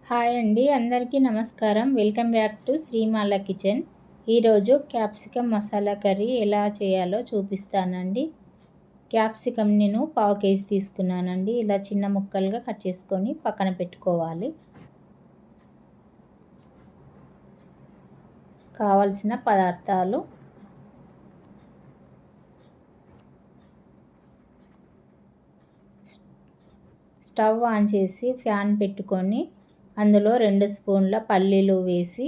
Hi అండి, అందరికీ నమస్కారం. Welcome back to శ్రీమాల kitchen. ఈరోజు క్యాప్సికమ్ మసాలా కర్రీ ఎలా చేయాలో చూపిస్తానండి. క్యాప్సికమ్ నేను 1/2 కేజీ తీసుకున్నానండి. ఇలా చిన్న ముక్కలుగా కట్ చేసుకొని పక్కన పెట్టుకోవాలి. కావలసిన పదార్థాలు: స్టవ్ ఆన్ చేసి ఫ్యాన్ పెట్టుకొని అందులో 2 స్పూన్ల పల్లీలు వేసి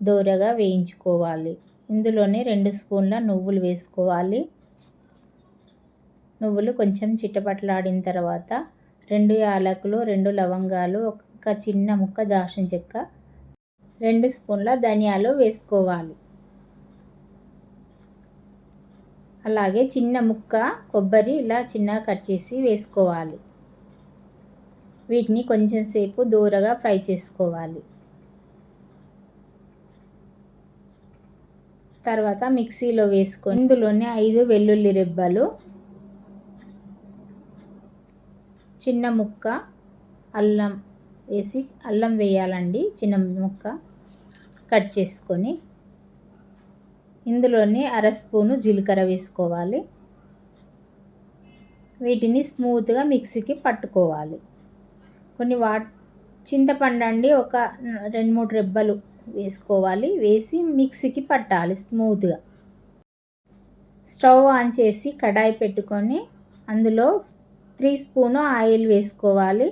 దోరగా వేయించుకోవాలి. ఇందులోనే 2 స్పూన్ల నువ్వులు వేసుకోవాలి. నువ్వులు కొంచెం చిటపటలాడిన తర్వాత 2 యాలకులు, 2 లవంగాలు, ఒక చిన్న ముక్క దాల్చిన చెక్క, 2 స్పూన్ల ధనియాలు వేసుకోవాలి. అలాగే చిన్న ముక్క కొబ్బరి ఇలా చిన్నగా కట్ చేసి వేసుకోవాలి. వీటిని కొంచెం సేపు దూరగా ఫ్రై చేసుకోవాలి. తర్వాత మిక్సీలో వేసుకొని ఇందులోనే 5 వెల్లుల్లి రెబ్బలు, చిన్న ముక్క అల్లం వేసి అల్లం వేయాలండి. చిన్న ముక్క కట్ చేసుకొని ఇందులోనే 1/2 స్పూను జీలకర్ర వేసుకోవాలి. వీటిని స్మూత్గా మిక్సీకి పట్టుకోవాలి. కొన్ని చింతపండు అండి ఒక 2-3 రెబ్బలు వేసుకోవాలి. వేసి మిక్సీకి పట్టాలి స్మూత్గా. స్టవ్ ఆన్ చేసి కడాయి పెట్టుకొని అందులో 3 స్పూను ఆయిల్ వేసుకోవాలి.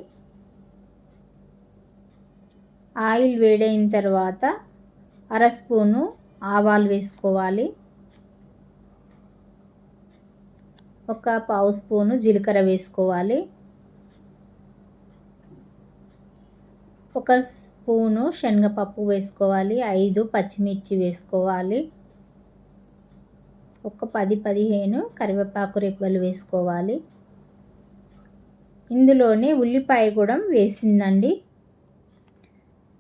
ఆయిల్ వేడైన తర్వాత 1/2 స్పూను ఆవాలు వేసుకోవాలి. ఒక 1/2 స్పూను జీలకర్ర వేసుకోవాలి. ఒక స్పూను శనగపప్పు వేసుకోవాలి. 5 పచ్చిమిర్చి వేసుకోవాలి. ఒక 10-15 కరివేపాకు రెబ్బలు వేసుకోవాలి. ఇందులోనే ఉల్లిపాయ కూడా వేసిందండి.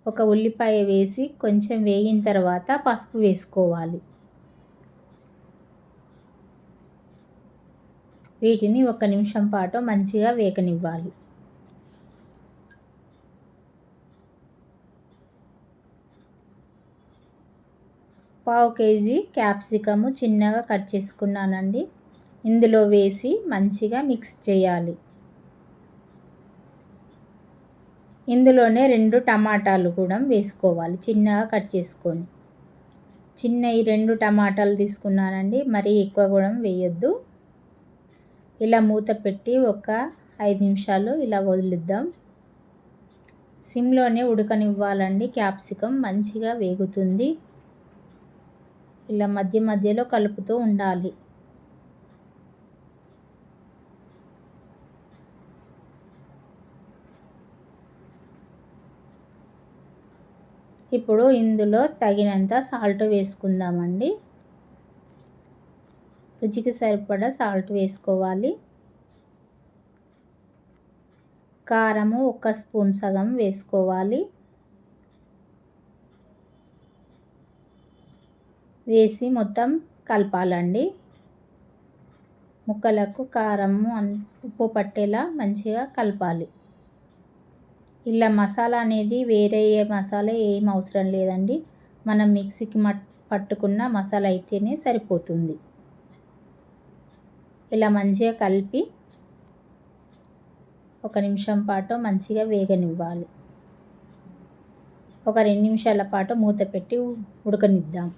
ఒక ఉల్లిపాయ వేసి కొంచెం వేగిన తర్వాత పసుపు వేసుకోవాలి. వీటిని 1 నిమిషం పాటు మంచిగా వేగనివ్వాలి. పావు కేజీ క్యాప్సికము చిన్నగా కట్ చేసుకున్నానండి. ఇందులో వేసి మంచిగా మిక్స్ చేయాలి. ఇందులోనే 2 టమాటాలు కూడా వేసుకోవాలి, చిన్నగా కట్ చేసుకొని. చిన్నవి 2 టమాటాలు తీసుకున్నానండి, మరీ ఎక్కువ కూడా వేయొద్దు. ఇలా మూత పెట్టి ఒక 5 నిమిషాలు ఇలా వదిలిద్దాం. సిమ్లోనే ఉడకనివ్వాలండి. క్యాప్సికమ్ మంచిగా వేగుతుంది. ఇలా మధ్య మధ్యలో కలుపుతూ ఉండాలి. ఇప్పుడు ఇందులో తగినంత సాల్ట్ వేసుకుందామండి. రుచికి సరిపడా సాల్ట్ వేసుకోవాలి. కారము 1 స్పూన్ సగం వేసుకోవాలి. వేసి మొత్తం కలపాలండి. ముక్కలకు కారము ఉప్పు పట్టేలా మంచిగా కలపాలి. ఇలా మసాలా అనేది వేరే మసాలా ఏం అవసరం లేదండి. మనం మిక్సీకి పట్టుకున్న మసాలా అయితేనే సరిపోతుంది. ఇలా మంచిగా కలిపి 1 నిమిషం పాటు మంచిగా వేగనివ్వాలి. ఒక 2 నిమిషాల పాటు మూత పెట్టి ఉడకనిద్దాం.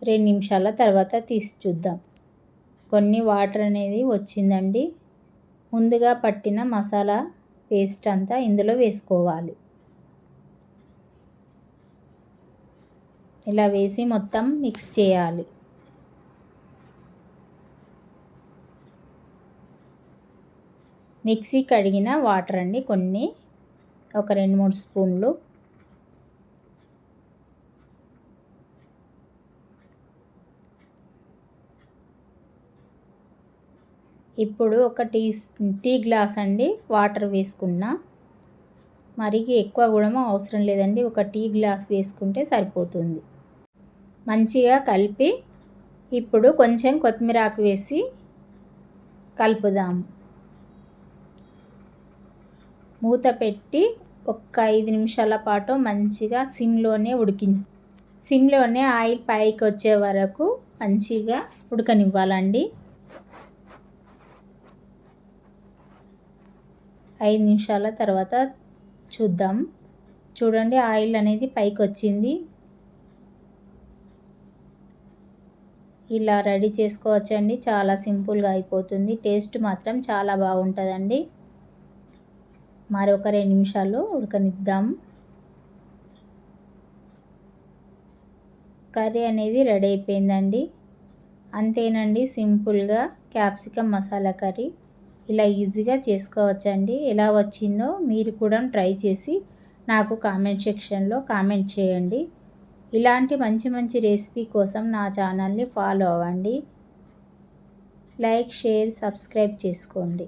2 నిమిషాల తర్వాత తీసి చూద్దాం. కొన్ని వాటర్ అనేది వచ్చిందండి. ముందుగా పట్టిన మసాలా పేస్ట్ అంతా ఇందులో వేసుకోవాలి. ఇలా వేసి మొత్తం మిక్స్ చేయాలి. మిక్సీ కడిగిన వాటర్ అండి కొన్ని, ఒక 2-3 స్పూన్లు. ఇప్పుడు ఒక టీ గ్లాస్ అండి వాటర్ వేసుకున్నా. మరి ఎక్కువ కూడా అవసరం లేదండి. ఒక టీ గ్లాస్ వేసుకుంటే సరిపోతుంది. మంచిగా కలిపి ఇప్పుడు కొంచెం కొత్తిమీర ఆకు వేసి కలుపుదాం. మూత పెట్టి ఒక్క 5 నిమిషాల పాటు మంచిగా సిమ్లోనే ఆయిల్ పైకి వచ్చే వరకు మంచిగా ఉడకనివ్వాలండి. 5 నిమిషాల తర్వాత చూద్దాం. చూడండి, ఆయిల్ అనేది పైకి వచ్చింది. ఇలా రెడీ చేసుకోవచ్చండి. చాలా సింపుల్గా అయిపోతుంది. టేస్ట్ మాత్రం చాలా బాగుంటుందండి. మరొక 2 నిమిషాలు ఉడకనిద్దాం. కర్రీ అనేది రెడీ అయిపోయిందండి. అంతేనండి, సింపుల్గా క్యాప్సికమ్ మసాలా కర్రీ ఇలా ఈజీగా చేసుకోవచ్చండి. ఎలా వచ్చిందో మీరు కూడా ట్రై చేసి నాకు కామెంట్ సెక్షన్లో కామెంట్ చేయండి. ఇలాంటి మంచి మంచి రెసిపీ కోసం నా ఛానల్ని ఫాలో అవ్వండి. లైక్, షేర్, సబ్స్క్రైబ్ చేసుకోండి.